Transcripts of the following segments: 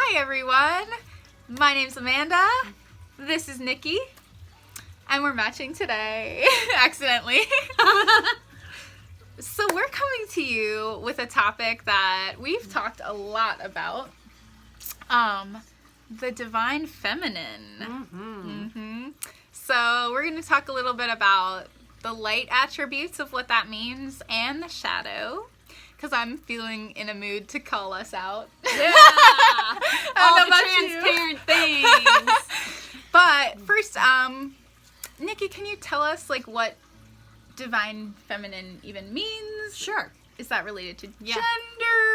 Hi everyone, my name's Amanda, this is Nikki, and we're matching today, accidentally. So we're coming to you with a topic that we've talked a lot about, the divine feminine. So we're going to talk a little bit about the light attributes of what that means and the shadow. Because I'm feeling in a mood to call us out. Yeah! All the transparent things. But first, Nikki, can you tell us like what divine feminine even means? Sure. Is that related to gender?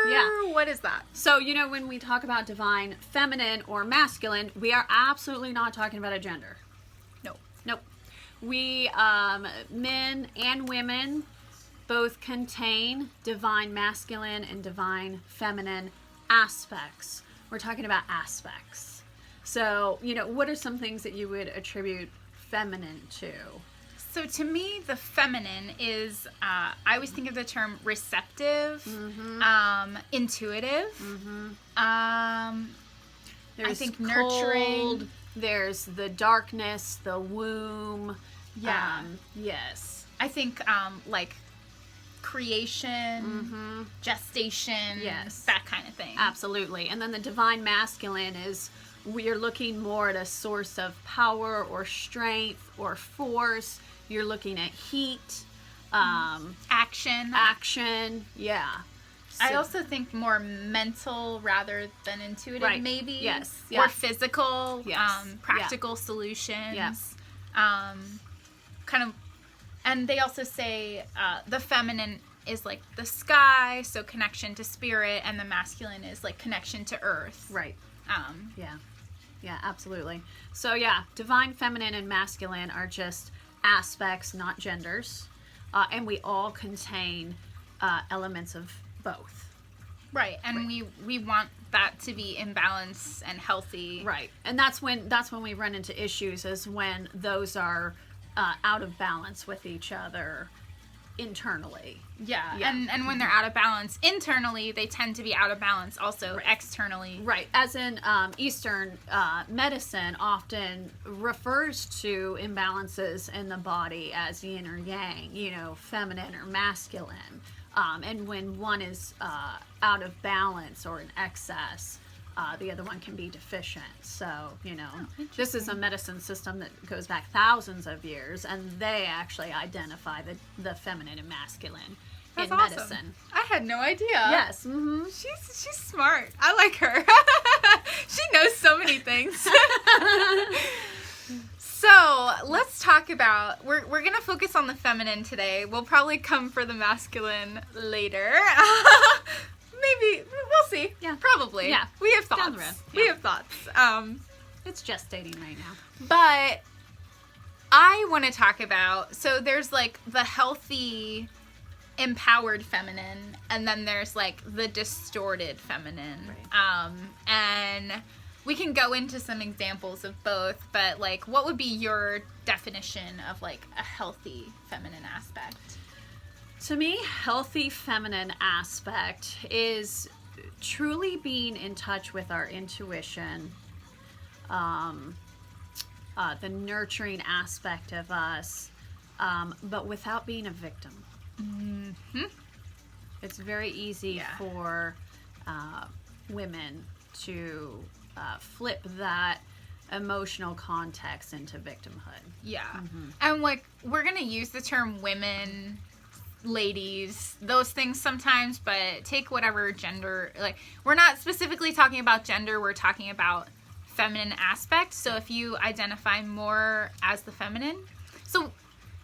Yeah. What is that? So, when we talk about divine feminine or masculine, we are absolutely not talking about a gender. Nope. We, men and women, both contain divine masculine and divine feminine aspects. We're talking about aspects. So, what are some things that you would attribute feminine to? So to me, the feminine is, I always think of the term receptive, intuitive, There's I think cold, nurturing. There's the darkness, the womb. Yeah. Yes. I think like creation, gestation, Yes. that kind of thing. Absolutely. And then the divine masculine is we're looking more at a source of power or strength or force. You're looking at heat, Action. yeah. I So- also think more mental rather than intuitive, Right. maybe. Yes. Or Yeah. physical, Yes. practical solutions. Yes. Kind of, and they also say the feminine is like the sky, so connection to spirit, and the masculine is like connection to earth. Right. Yeah. Yeah, absolutely. So yeah, divine feminine and masculine are just aspects, not genders. And we all contain elements of both. Right, and we want that to be in balance and healthy. Right. And that's when we run into issues, is when those are out of balance with each other internally. Yeah. Yeah. And when they're out of balance internally, they tend to be out of balance also externally. Right. As in Eastern medicine often refers to imbalances in the body as yin or yang, feminine or masculine. And when one is out of balance or in excess, the other one can be deficient. So, this is a medicine system that goes back thousands of years, and they actually identify the feminine and masculine That's in awesome. medicine. I had no idea. Yes. She's smart. I like her. She knows so many things. So let's talk about, we're going to focus on the feminine today. We'll probably come for the masculine later. Maybe, we'll see. Yeah. Probably. Yeah. We have thoughts. Down the road. We Yeah. have thoughts. It's gestating right now. But I want to talk about, so there's like the healthy, empowered feminine, and then there's like the distorted feminine. Right. And we can go into some examples of both, but like what would be your definition of like a healthy feminine aspect? To me, healthy feminine aspect is truly being in touch with our intuition, the nurturing aspect of us, but without being a victim. It's very easy for women to flip that emotional context into victimhood. Yeah. And like we're going to use the term women, ladies, those things sometimes, but take whatever gender, like we're not specifically talking about gender, we're talking about feminine aspect. So if you identify more as the feminine, so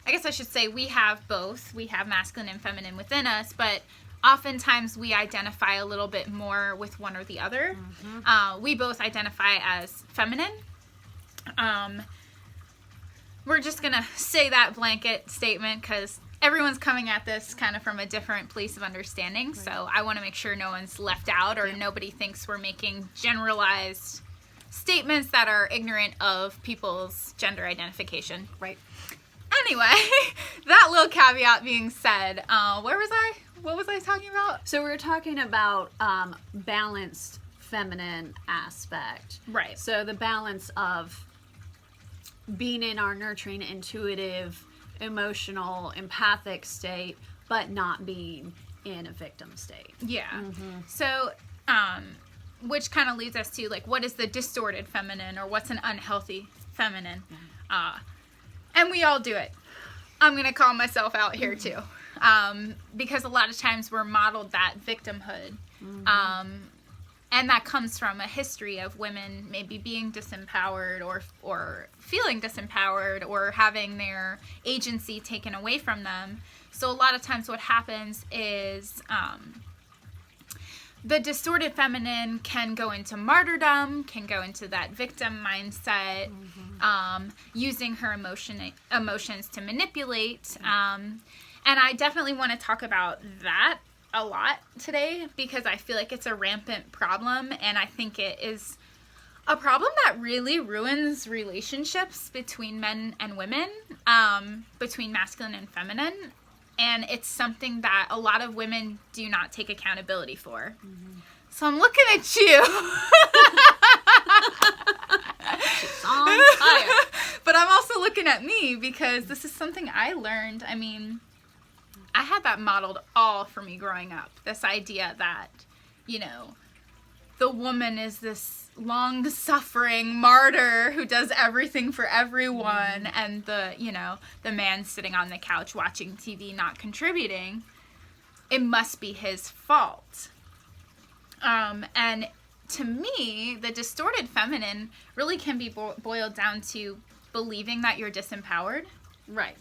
I guess I should say we have both. We have masculine and feminine within us, but oftentimes we identify a little bit more with one or the other. We both identify as feminine. We're just going to say that blanket statement because everyone's coming at this kind of from a different place of understanding. Right. So I want to make sure no one's left out or nobody thinks we're making generalized statements that are ignorant of people's gender identification. Right. Anyway, that little caveat being said, where was I? What was I talking about? So we were talking about balanced feminine aspect. Right. So the balance of being in our nurturing, intuitive, emotional, empathic state, but not being in a victim state. Yeah. Mm-hmm. So, which kind of leads us to, like, what is the distorted feminine, or what's an unhealthy feminine? And we all do it. I'm going to call myself out here, too. Because a lot of times we're modeled that victimhood. And that comes from a history of women maybe being disempowered or feeling disempowered or having their agency taken away from them. So a lot of times what happens is the distorted feminine can go into martyrdom, can go into that victim mindset, using her emotions to manipulate. And I definitely want to talk about that a lot today, because I feel like it's a rampant problem, and I think it is a problem that really ruins relationships between men and women, between masculine and feminine, and it's something that a lot of women do not take accountability for. So I'm looking at you. She's on fire. But I'm also looking at me, because this is something I learned. I mean, I had that modeled all for me growing up. This idea that, you know, the woman is this long-suffering martyr who does everything for everyone, and the man sitting on the couch watching TV not contributing, it must be his fault. And to me, the distorted feminine really can be boiled down to believing that you're disempowered. Right.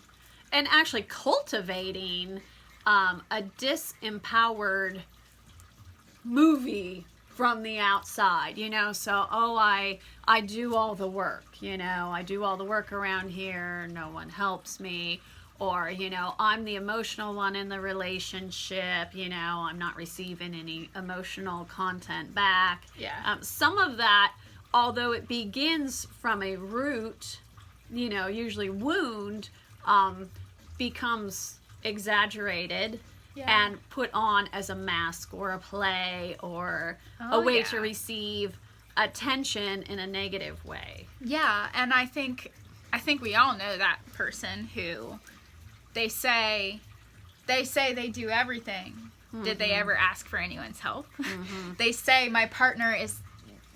And actually cultivating a disempowered movie from the outside, so, I do all the work, I do all the work around here, no one helps me, or, I'm the emotional one in the relationship, I'm not receiving any emotional content back. Yeah. Some of that, although it begins from a root, usually wound, becomes exaggerated and put on as a mask or a play or a way to receive attention in a negative way. Yeah, and I think we all know that person who they say they do everything. Did they ever ask for anyone's help? They say my partner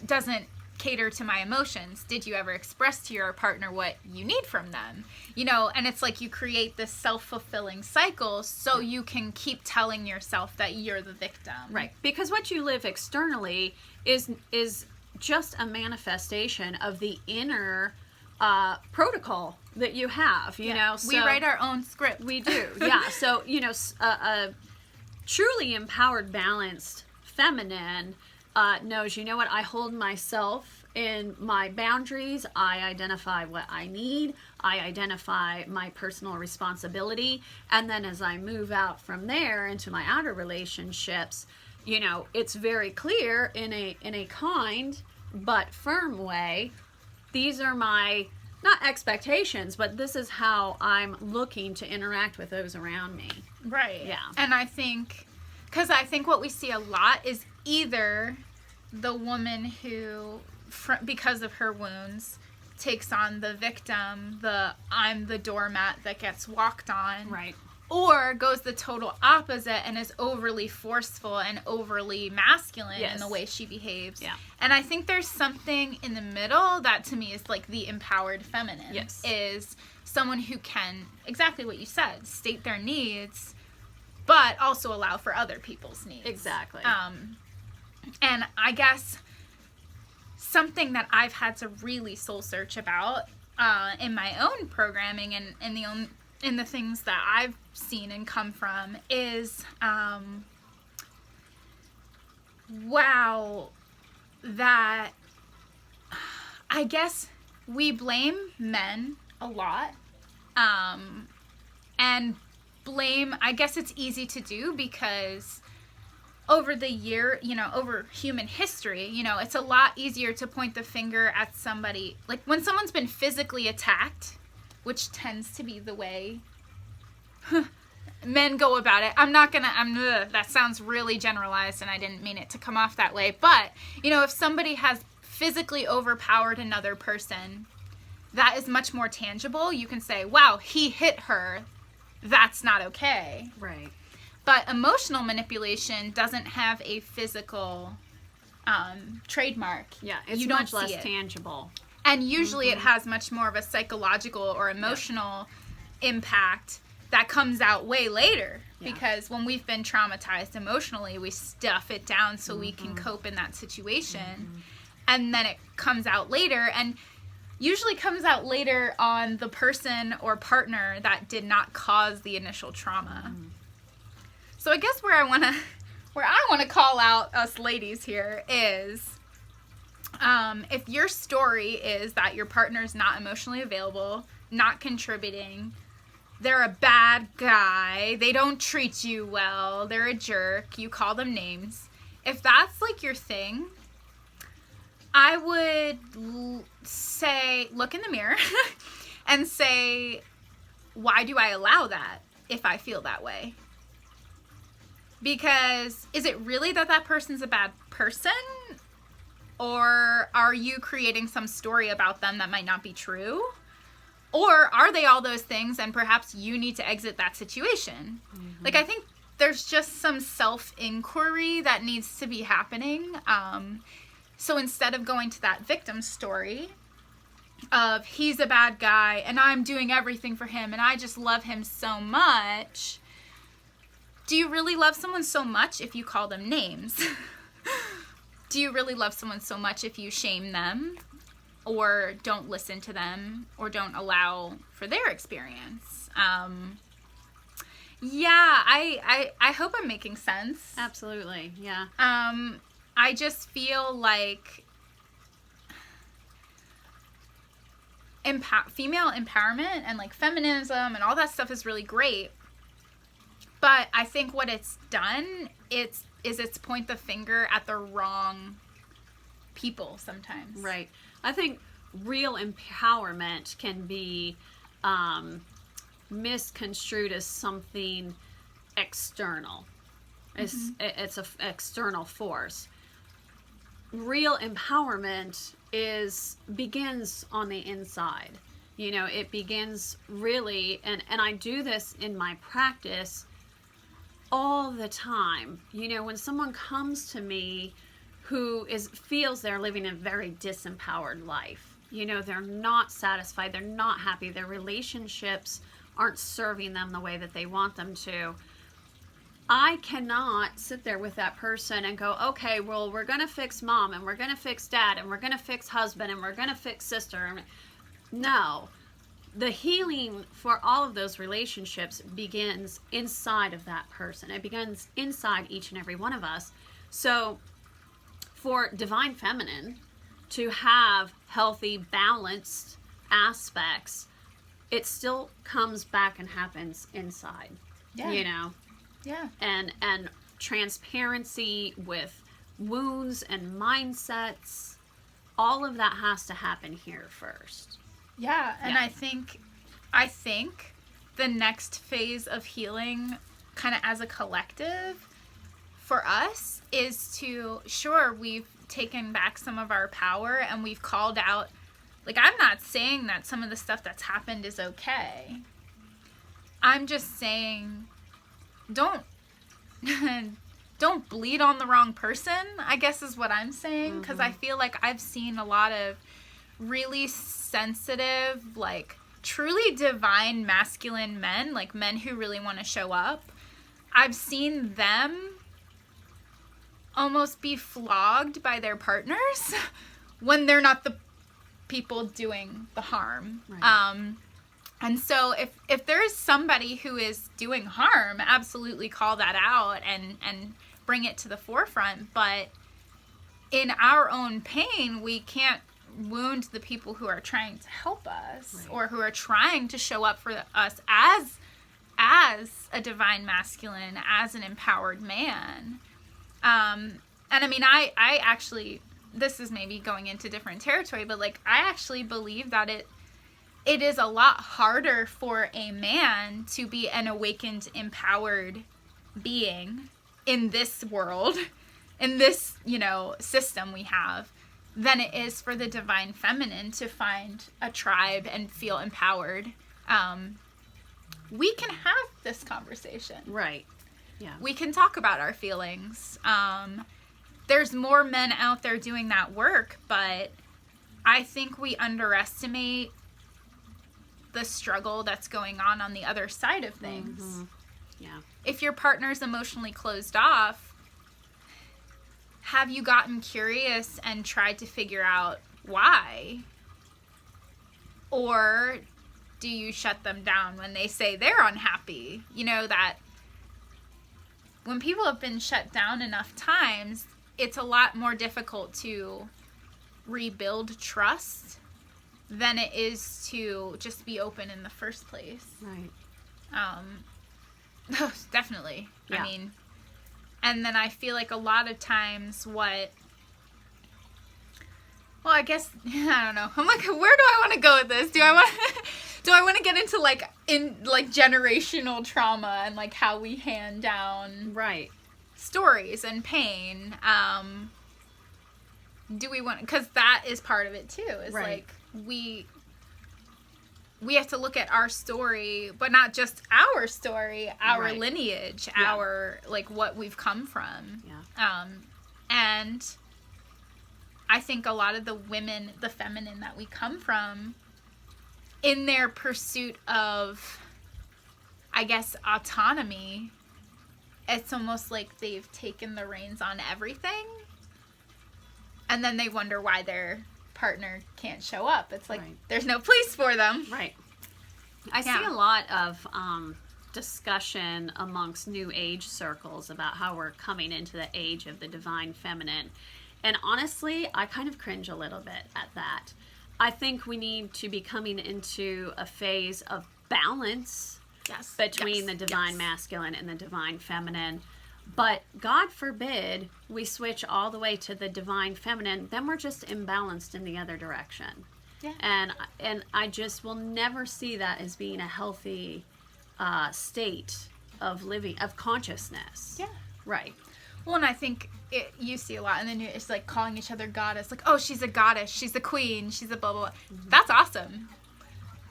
doesn't cater to my emotions. Did you ever express to your partner what you need from them? And it's like you create this self-fulfilling cycle so you can keep telling yourself that you're the victim. Right. Because what you live externally is just a manifestation of the inner protocol that you have, you know. So we write our own script. We do. Yeah. So, a truly empowered, balanced feminine knows, what, I hold myself in my boundaries. I identify what I need. I identify my personal responsibility. And then as I move out from there into my outer relationships, it's very clear in a kind but firm way. These are my, not expectations, but this is how I'm looking to interact with those around me. Right. Yeah. And I think what we see a lot is either the woman who, because of her wounds, takes on the victim, I'm the doormat that gets walked on. Right. Or goes the total opposite and is overly forceful and overly masculine in the way she behaves. Yeah. And I think there's something in the middle that to me is like the empowered feminine. Yes. Is someone who can, exactly what you said, state their needs, but also allow for other people's needs. Exactly. And I guess something that I've had to really soul search about in my own programming and in the things that I've seen and come from is, that I guess we blame men a lot, and blame, I guess it's easy to do because over the year, over human history, it's a lot easier to point the finger at somebody, like when someone's been physically attacked, which tends to be the way men go about it. That sounds really generalized, and I didn't mean it to come off that way. But, if somebody has physically overpowered another person, that is much more tangible. You can say, wow, he hit her. That's not okay. Right. But emotional manipulation doesn't have a physical trademark. Yeah, it's you don't much less see it. Tangible. And usually it has much more of a psychological or emotional impact that comes out way later. Yeah. Because when we've been traumatized emotionally, we stuff it down so we can cope in that situation. And then it comes out later, and usually comes out later on the person or partner that did not cause the initial trauma. So I guess where I want to call out us ladies here is, if your story is that your partner's not emotionally available, not contributing, they're a bad guy, they don't treat you well, they're a jerk, you call them names. If that's like your thing, I would say, look in the mirror and say, why do I allow that if I feel that way? Because is it really that person's a bad person? Or are you creating some story about them that might not be true? Or are they all those things and perhaps you need to exit that situation? Like, I think there's just some self-inquiry that needs to be happening. So instead of going to that victim story of he's a bad guy and I'm doing everything for him and I just love him so much, do you really love someone so much if you call them names? Do you really love someone so much if you shame them or don't listen to them or don't allow for their experience? I hope I'm making sense. Absolutely, yeah. I just feel like female empowerment and like feminism and all that stuff is really great. But I think what it's done, it's point the finger at the wrong people sometimes. Right. I think real empowerment can be misconstrued as something external. It's an external force. Real empowerment begins on the inside. It begins really, and I do this in my practice all the time. When someone comes to me who feels they're living a very disempowered life, they're not satisfied, they're not happy, their relationships aren't serving them the way that they want them to, I cannot sit there with that person and go, okay, well, we're going to fix mom and we're going to fix dad and we're going to fix husband and we're going to fix sister. No. The healing for all of those relationships begins inside of that person. It begins inside each and every one of us. So for Divine Feminine to have healthy, balanced aspects, it still comes back and happens inside. Yeah. Yeah. And transparency with wounds and mindsets, all of that has to happen here first. Yeah, and I think the next phase of healing, kind of as a collective, for us is to, sure, we've taken back some of our power and we've called out, like, I'm not saying that some of the stuff that's happened is okay. I'm just saying, don't bleed on the wrong person, I guess is what I'm saying, because I feel like I've seen a lot of really sensitive, like, truly divine masculine men, like men who really want to show up. I've seen them almost be flogged by their partners when they're not the people doing the harm. Right. And so if there's somebody who is doing harm, absolutely call that out and bring it to the forefront. But in our own pain, we can't wound the people who are trying to help us, right, or who are trying to show up for us as a divine masculine, as an empowered man. And I mean, I actually, this is maybe going into different territory, but like, I actually believe that it is a lot harder for a man to be an awakened, empowered being in this world, in this, system we have, than it is for the divine feminine to find a tribe and feel empowered. We can have this conversation. Right. Yeah. We can talk about our feelings. There's more men out there doing that work, but I think we underestimate the struggle that's going on the other side of things. Mm-hmm. Yeah. If your partner's emotionally closed off, have you gotten curious and tried to figure out why? Or do you shut them down when they say they're unhappy? That when people have been shut down enough times, it's a lot more difficult to rebuild trust than it is to just be open in the first place. Right. Definitely. Yeah. I mean, and then I feel like a lot of times I guess, I don't know. I'm like, where do I want to go with this? Do I want to get into generational trauma and like how we hand down Right. stories and pain? Do we want, because that is part of it too, is right. like we have to look at our story, but not just our story, our right. lineage, yeah. our, like, what we've come from. Yeah. And I think a lot of the women, the feminine that we come from, in their pursuit of, I guess, autonomy, it's almost like they've taken the reins on everything. And then they wonder why their partner can't show up. It's like, right. there's no place for them. Right. I see a lot of discussion amongst New Age circles about how we're coming into the age of the divine feminine. And honestly, I kind of cringe a little bit at that. I think we need to be coming into a phase of balance between the divine masculine and the divine feminine. But God forbid we switch all the way to the divine feminine, then we're just imbalanced in the other direction. Yeah. And I just will never see that as being a healthy state of living, of consciousness. Yeah. Right. Well, and I think you see a lot, and then it's like calling each other goddess. Like, oh, she's a goddess, she's a queen, she's a blah, blah, blah. Mm-hmm. That's awesome.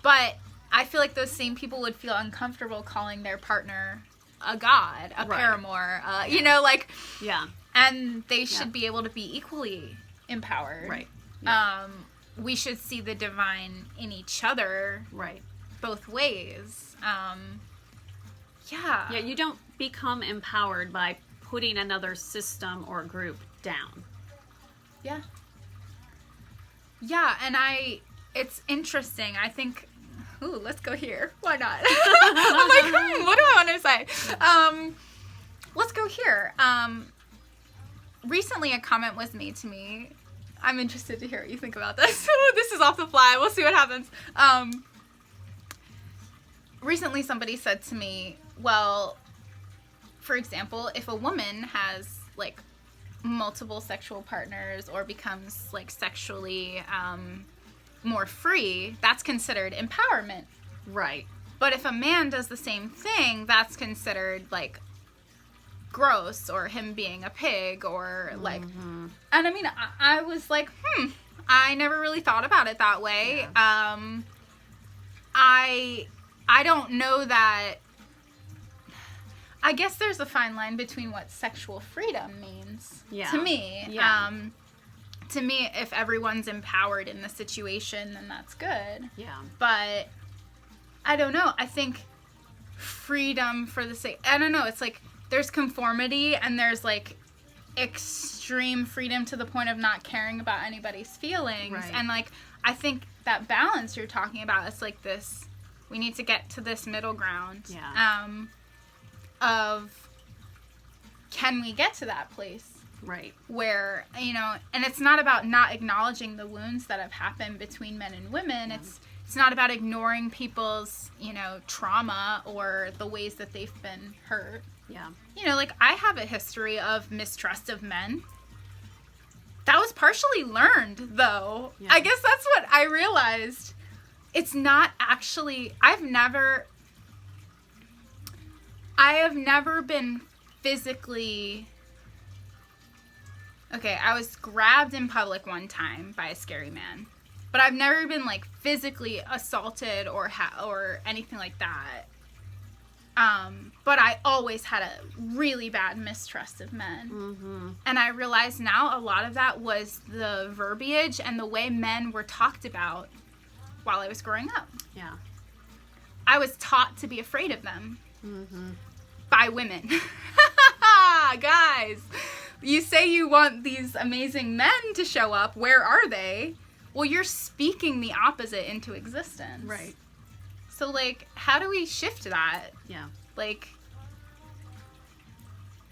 But I feel like those same people would feel uncomfortable calling their partner a god, a right. paramour, Yeah. And they should be able to be equally empowered. Right. Yeah. We should see the divine in each other. Right. Both ways. Yeah, you don't become empowered by putting another system or group down. Yeah. Yeah, and it's interesting. I think, let's go here. Why not? I'm like, what do I want to say? Let's go here. Recently a comment was made to me. I'm interested to hear what you think about this. This is off the fly. We'll see what happens. Recently somebody said to me, well, for example, if a woman has, like, multiple sexual partners or becomes, like, sexually more free, that's considered empowerment. Right. But if a man does the same thing, that's considered, like, gross, or him being a pig, or, like... Mm-hmm. And, I mean, I was like, I never really thought about it that way. Yeah. I don't know that... I guess there's a fine line between what sexual freedom means to me. Yeah. To me, if everyone's empowered in the situation, then that's good. Yeah. But I don't know. I think freedom for the sake... I don't know. It's like there's conformity and there's like extreme freedom to the point of not caring about anybody's feelings. Right. And like I think that balance you're talking about is like this... We need to get to this middle ground. Yeah. Of can we get to that place? Right. Where, and it's not about not acknowledging the wounds that have happened between men and women. Yeah. It's not about ignoring people's, trauma or the ways that they've been hurt. Yeah. Like I have a history of mistrust of men. That was partially learned, though. Yeah. I guess that's what I realized it's not actually, I have never been physically, okay, I was grabbed in public one time by a scary man, but I've never been like physically assaulted or anything like that. But I always had a really bad mistrust of men. Mm-hmm. And I realize now a lot of that was the verbiage and the way men were talked about while I was growing up. Yeah. I was taught to be afraid of them. Mm-hmm. By women. Guys, you say you want these amazing men to show up. Where are they? Well, you're speaking the opposite into existence. Right. So, like, how do we shift that? Yeah. Like,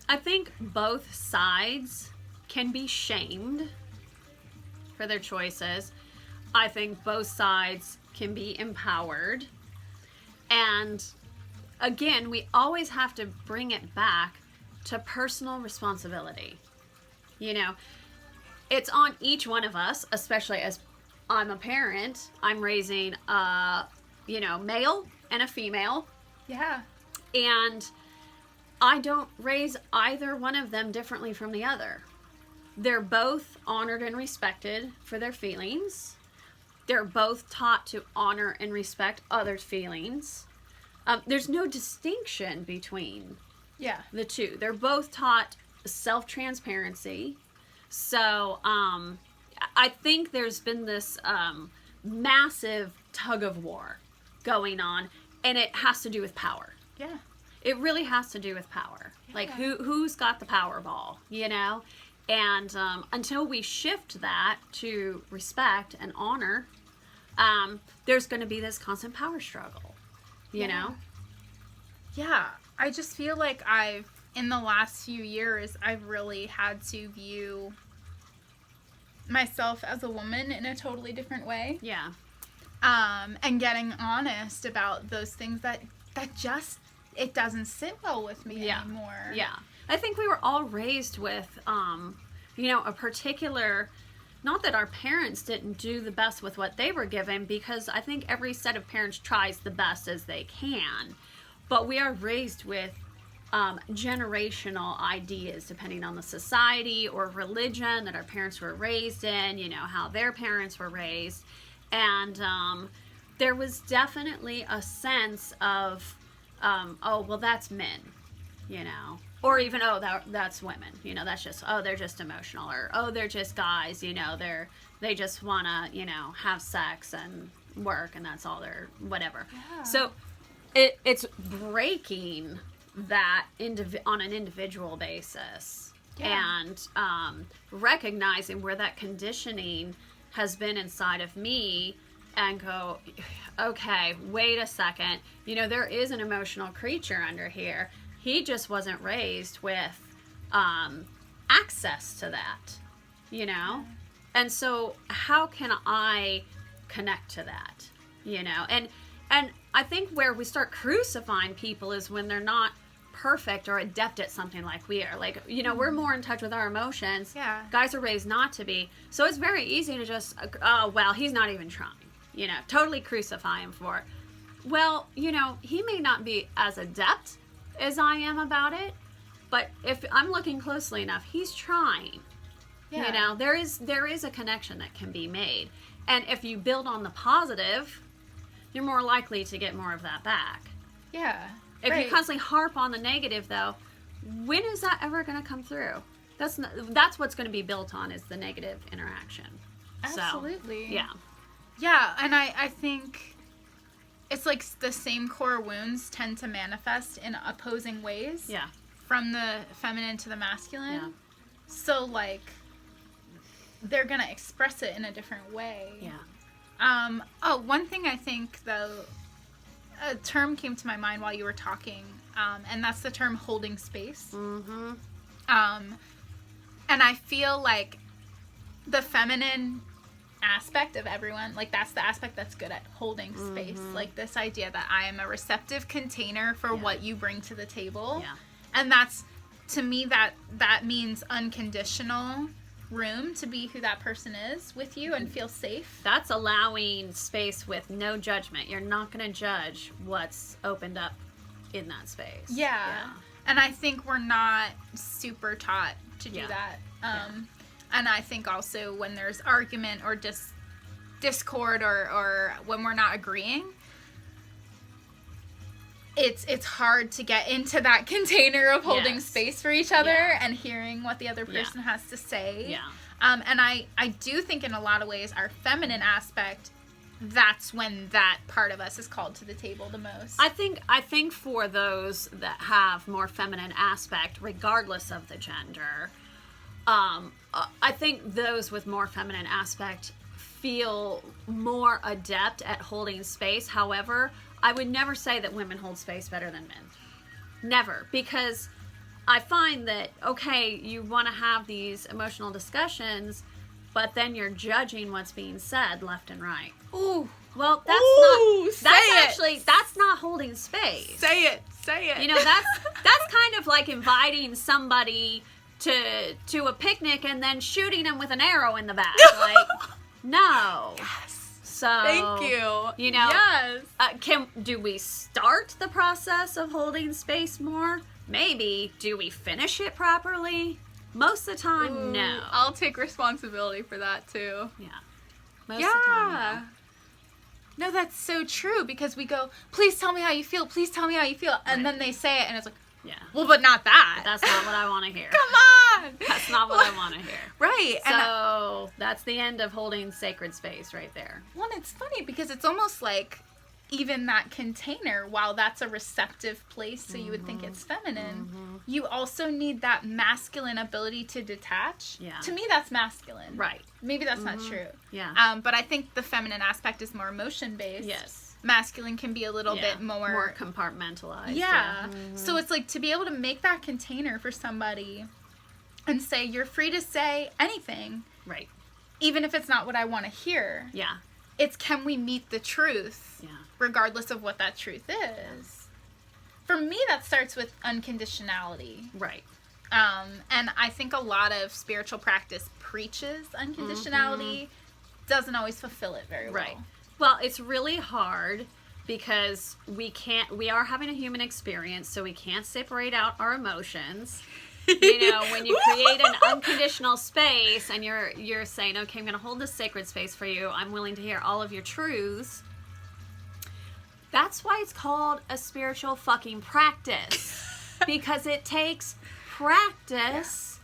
I think both sides can be shamed for their choices. I think both sides can be empowered. And again, we always have to bring it back to personal responsibility. You know, it's on each one of us, especially as I'm a parent. I'm raising a, male and a female. yeah. And I don't raise either one of them differently from the other. They're both honored and respected for their feelings. They're both taught to honor and respect others' feelings. There's no distinction between Yeah. the two. They're both taught self-transparency. So I think there's been this massive tug of war going on, and it has to do with power. Yeah. It really has to do with power. Yeah. Like who's got the power ball, And until we shift that to respect and honor, there's going to be this constant power struggle, you know? Yeah. I just feel like in the last few years, I've really had to view myself as a woman in a totally different way. Yeah. And getting honest about those things that just, it doesn't sit well with me anymore. Yeah. I think we were all raised with, a particular, not that our parents didn't do the best with what they were given, because I think every set of parents tries the best as they can. But we are raised with generational ideas depending on the society or religion that our parents were raised in, how their parents were raised. And there was definitely a sense of, that's men, or even, that's women, that's just, they're just emotional, or, they're just guys, they just want to, have sex and work, and that's all they're, whatever. Yeah. So it's breaking that on an individual basis, and recognizing where that conditioning has been inside of me, and go, okay, wait a second, there is an emotional creature under here. He just wasn't raised with access to that, and so how can I connect to that, and I think where we start crucifying people is when they're not perfect or adept at something like we are. Like, we're more in touch with our emotions. Yeah. Guys are raised not to be. So it's very easy to just, he's not even trying. Totally crucify him for it. Well, he may not be as adept as I am about it, but if I'm looking closely enough, he's trying. Yeah. There is a connection that can be made. And if you build on the positive, you're more likely to get more of that back. Yeah. If you constantly harp on the negative, though, when is that ever going to come through? That's what's going to be built on, is the negative interaction. Absolutely. So, yeah. Yeah, and I think it's like the same core wounds tend to manifest in opposing ways. Yeah. From the feminine to the masculine. Yeah. So, like, they're going to express it in a different way. Yeah. One thing I think, though, a term came to my mind while you were talking, and that's the term holding space. Mm-hmm. And I feel like the feminine aspect of everyone, like, that's the aspect that's good at holding space. Mm-hmm. Like, this idea that I am a receptive container for what you bring to the table. Yeah. And that's, to me, that means unconditional room to be who that person is with you and feel safe. That's allowing space with no judgment. You're not going to judge what's opened up in that space. Yeah. And I think we're not super taught to do that. And I think also when there's argument or discord or when we're not agreeing, it's hard to get into that container of holding space for each other and hearing what the other person has to say. Yeah. And I do think in a lot of ways our feminine aspect, that's when that part of us is called to the table the most. I think for those that have more feminine aspect, regardless of the gender, I think those with more feminine aspect feel more adept at holding space. However, I would never say that women hold space better than men. Never. Because I find that, okay, you want to have these emotional discussions, but then you're judging what's being said left and right. Ooh. Well, that's not holding space. Say it. You know, that's kind of like inviting somebody to a picnic and then shooting them with an arrow in the back. Like, no. Yes. So, thank you. You know, yes. Do we start the process of holding space more? Maybe. Do we finish it properly? Most of the time, no. I'll take responsibility for that too. Yeah. Most of the time, no. No, that's so true because we go, please tell me how you feel. Please tell me how you feel. And then they say it and it's like, well, but not that. That's not what I want to hear. Come on. That's not what I want to hear. Right. So that's the end of holding sacred space right there. Well, it's funny because it's almost like even that container, while that's a receptive place, so you would think it's feminine, you also need that masculine ability to detach. Yeah. To me, that's masculine. Right. Maybe that's not true. Yeah. But I think the feminine aspect is more emotion-based. Yes. Masculine can be a little bit more compartmentalized. Yeah. So it's like to be able to make that container for somebody and say, you're free to say anything. Right. Even if it's not what I want to hear. Yeah. It's can we meet the truth? Yeah. Regardless of what that truth is. For me, that starts with unconditionality. Right. And I think a lot of spiritual practice preaches unconditionality, doesn't always fulfill it very well. Right. Well, it's really hard because we are having a human experience, so we can't separate out our emotions. You know, when you create an unconditional space and you're saying, okay, I'm going to hold this sacred space for you. I'm willing to hear all of your truths. That's why it's called a spiritual fucking practice. Because it takes practice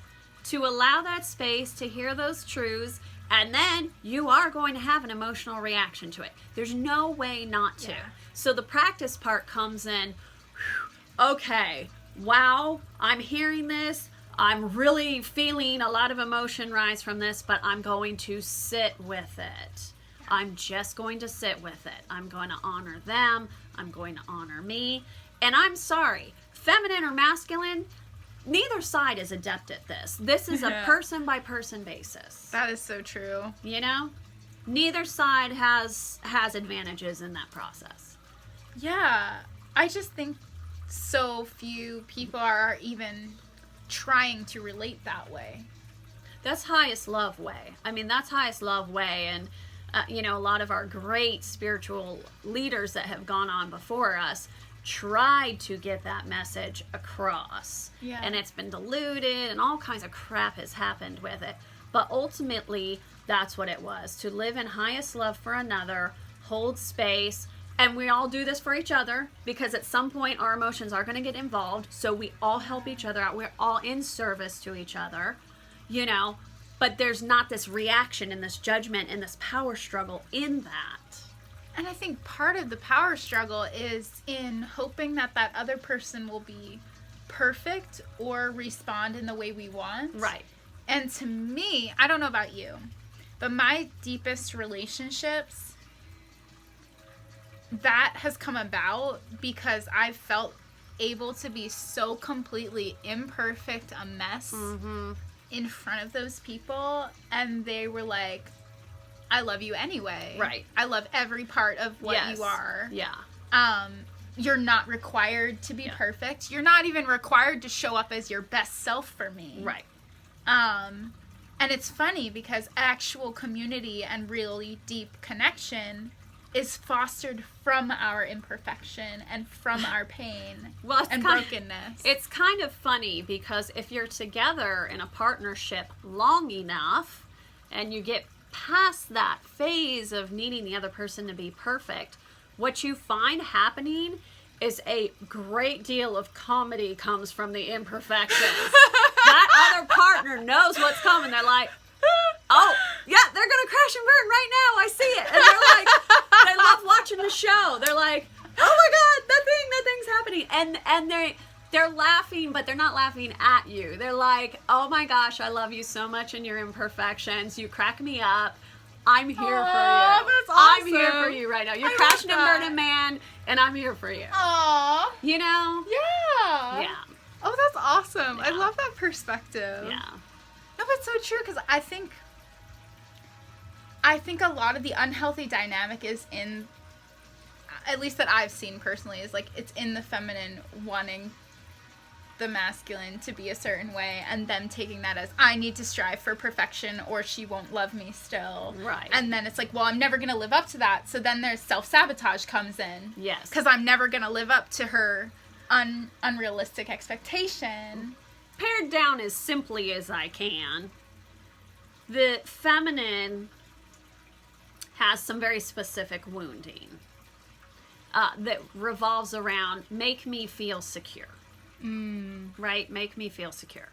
to allow that space to hear those truths. And then you are going to have an emotional reaction to it. There's no way not to. Yeah. So the practice part comes in, okay, wow, I'm hearing this. I'm really feeling a lot of emotion rise from this, but I'm going to sit with it. I'm just going to sit with it. I'm going to honor them. I'm going to honor me. And I'm sorry, feminine or masculine, neither side is adept at this. This is a person by person basis. That is so true. You know? Neither side has advantages in that process. Yeah. I just think so few people are even trying to relate that way. That's highest love way. I mean, that's highest love way. And, you know, a lot of our great spiritual leaders that have gone on before us tried to get that message across. Yeah. And it's been diluted and all kinds of crap has happened with it. But ultimately, that's what it was. To live in highest love for another, hold space, and we all do this for each other because at some point our emotions are going to get involved. So we all help each other out. We're all in service to each other, you know, but there's not this reaction and this judgment and this power struggle in that. And I think part of the power struggle is in hoping that that other person will be perfect or respond in the way we want. Right. And to me, I don't know about you, but my deepest relationships, that has come about because I've felt able to be so completely imperfect, a mess in front of those people. And they were like, I love you anyway. Right. I love every part of what you are. Yeah. You're not required to be perfect. You're not even required to show up as your best self for me. Right. And it's funny because actual community and really deep connection is fostered from our imperfection and from our pain and brokenness. It's kind of funny because if you're together in a partnership long enough and you get past that phase of needing the other person to be perfect, what you find happening is a great deal of comedy comes from the imperfections. That other partner knows what's coming. They're like, oh, yeah, they're going to crash and burn right now. I see it. And they're like, they love watching the show. They're like, oh my God, that thing's happening. And they're laughing, but they're not laughing at you. They're like, oh my gosh, I love you so much in your imperfections. You crack me up. I'm here for you. That's awesome. I'm here for you right now. You're crashing and burning, man, and I'm here for you. Aww. You know? Yeah. Yeah. Oh, that's awesome. Yeah. I love that perspective. Yeah. No, but it's so true because I think a lot of the unhealthy dynamic is in, at least that I've seen personally, is like it's in the feminine wanting the masculine to be a certain way and them taking that as I need to strive for perfection or she won't love me still. Right. And then it's like, well, I'm never going to live up to that. So then there's self-sabotage comes in. Yes. Because I'm never going to live up to her unrealistic expectation. Pared down as simply as I can, the feminine has some very specific wounding that revolves around make me feel secure. Right? Make me feel secure.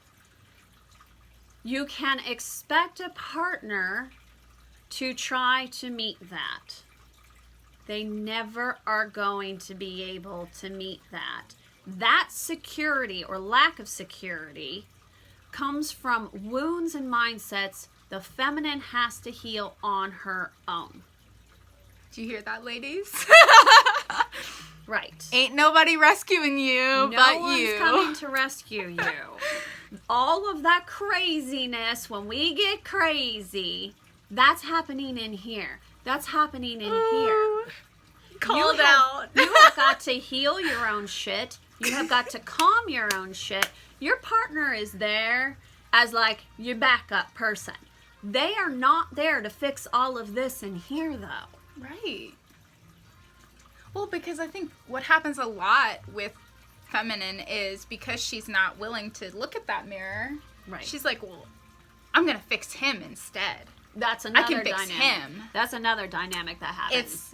You can expect a partner to try to meet that. They never are going to be able to meet that. That security or lack of security comes from wounds and mindsets the feminine has to heal on her own. Do you hear that, ladies? Right. Ain't nobody rescuing you but you. No one's coming to rescue you. All of that craziness, when we get crazy, that's happening in here. That's happening in here. Called out. You have got to heal your own shit. You have got to calm your own shit. Your partner is there as like your backup person. They are not there to fix all of this in here, though. Right. Well, because I think what happens a lot with feminine is because she's not willing to look at that mirror. Right. She's like, well, I'm going to fix him instead. That's another I can fix dynamic. him. That's another dynamic that happens.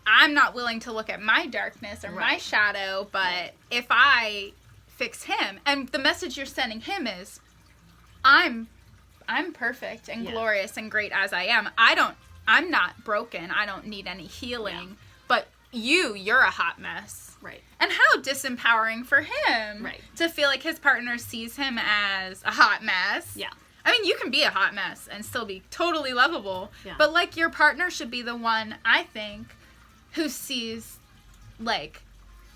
I'm not willing to look at my darkness or my shadow, but if I fix him, and the message you're sending him is, I'm perfect and glorious and great as I am. I'm not broken. I don't need any healing. Yeah. But you're a hot mess. Right. And how disempowering for him to feel like his partner sees him as a hot mess. Yeah. I mean, you can be a hot mess and still be totally lovable. Yeah. But, like, your partner should be the one, I think, who sees, like,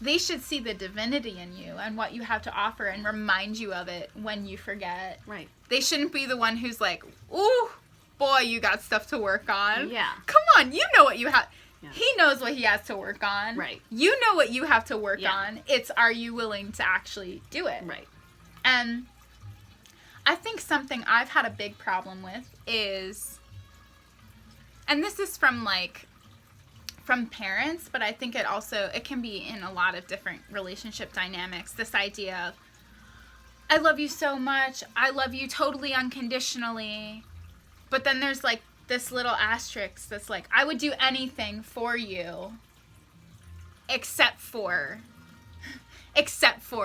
they should see the divinity in you and what you have to offer and remind you of it when you forget. Right. They shouldn't be the one who's like, ooh, boy, you got stuff to work on. Yeah. Come on, you know what you have. Yeah. He knows what he has to work on. Right. You know what you have to work on. It's, are you willing to actually do it? Right. And I think something I've had a big problem with is, and this is from parents, but I think it can be in a lot of different relationship dynamics. This idea of, I love you so much. I love you totally unconditionally. But then there's like this little asterisk that's like, I would do anything for you except for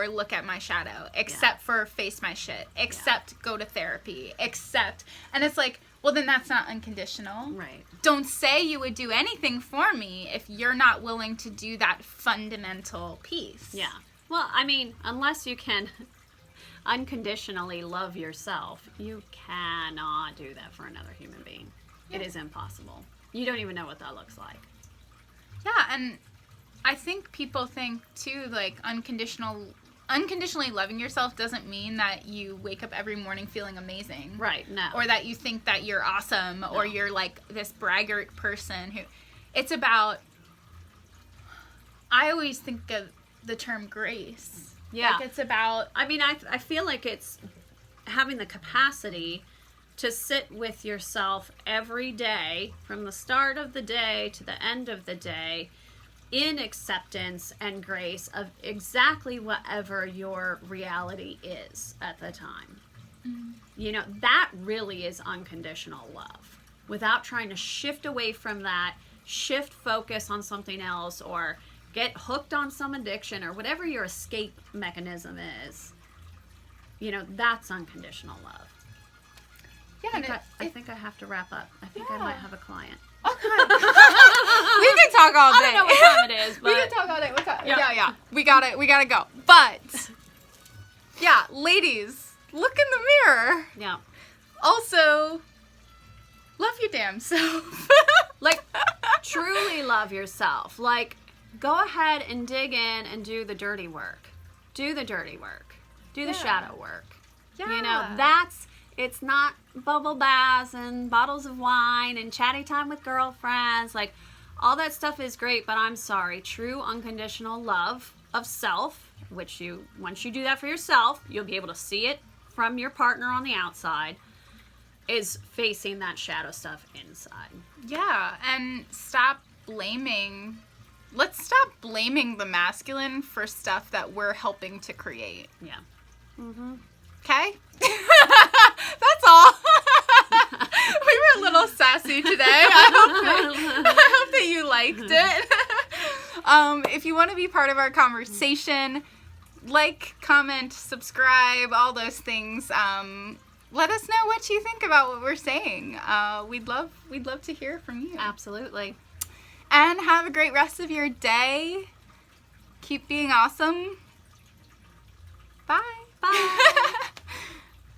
look at my shadow, except for face my shit, except go to therapy, and it's like, well, then that's not unconditional. Right. Don't say you would do anything for me if you're not willing to do that fundamental piece. Yeah. Well, I mean, unless you can unconditionally love yourself, you cannot do that for another human being. Yeah. It is impossible. You don't even know what that looks like. Yeah, and I think people think, too, like, unconditionally loving yourself doesn't mean that you wake up every morning feeling amazing. Right, no. Or that you think that you're awesome, or you're, like, this braggart person who... It's about... I always think of the term grace. Yeah. Like, it's about... I mean, I feel like it's having the capacity to sit with yourself every day, from the start of the day to the end of the day, in acceptance and grace of exactly whatever your reality is at the time. You know, that really is unconditional love. Without trying to shift away from that, shift focus on something else, or get hooked on some addiction, or whatever your escape mechanism is. You know, that's unconditional love. Yeah, I think I have to wrap up. I think I might have a client. We can talk all day. I don't know what time it is, but... We can talk all day. What time? Yeah. Yeah. We gotta go. But, yeah, ladies, look in the mirror. Yeah. Also, love your damn self. Like, truly love yourself. Like, go ahead and dig in and do the dirty work. Do the dirty work. Do the shadow work. Yeah. You know, it's not bubble baths and bottles of wine and chatty time with girlfriends. Like, all that stuff is great, but I'm sorry. True unconditional love of self, which once you do that for yourself, you'll be able to see it from your partner on the outside, is facing that shadow stuff inside. Yeah, and stop blaming. Let's stop blaming the masculine for stuff that we're helping to create. Yeah. Mm-hmm. Okay? That's all. We were a little sassy today. I hope that you liked it. If you want to be part of our conversation, like, comment, subscribe, all those things. Let us know what you think about what we're saying. We'd love to hear from you. Absolutely. And have a great rest of your day. Keep being awesome. Bye. Bye.